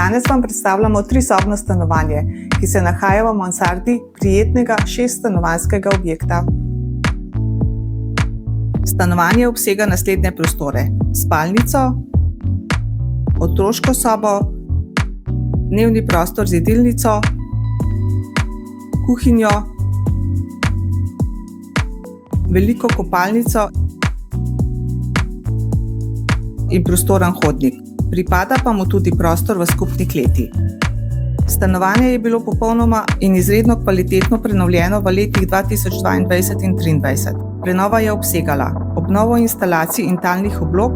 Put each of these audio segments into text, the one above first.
Danes vam predstavljamo 3-sobno stanovanje, ki se nahaja v mansardi prijetnega 6-stanovanjskega objekta. Stanovanje obsega naslednje prostore: spalnico, otroško sobo, dnevni prostor z jedilnico, kuhinjo, veliko kopalnico in prostoren hodnik. Pripada pa mu tudi prostor v skupni kleti. Stanovanje je bilo popolnoma in izredno kvalitetno prenovljeno v letih 2022 in 2023. Prenova je obsegala obnovo instalacij in talnih oblog,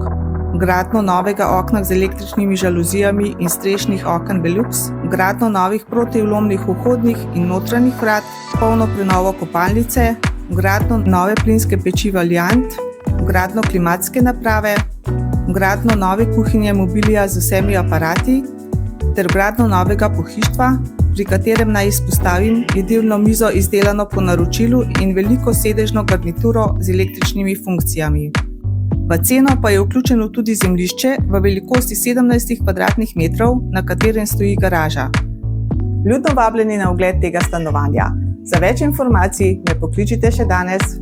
vgradnjo novega okna z električnimi žaluzijami in strešnih oken Velux, vgradnjo novih protivlomnih vhodnih in notranjih vrat, polno prenovo kopalnice, vgradnjo nove plinske peči Valiant, vgradnjo klimatske naprave, vgradnjo nove kuhinje Mobilija z vsemi aparati ter vgradnjo novega pohištva, pri katerem naj izpostavim jedilno mizo izdelano po naročilu in veliko sedežno garnituro z električnimi funkcijami. V ceno pa je vključeno tudi zemljišče v velikosti 17 kvadratnih metrov, na katerem stoji garaža. Ljudno vabljeni na ogled tega stanovanja. Za več informacij me pokličite še danes.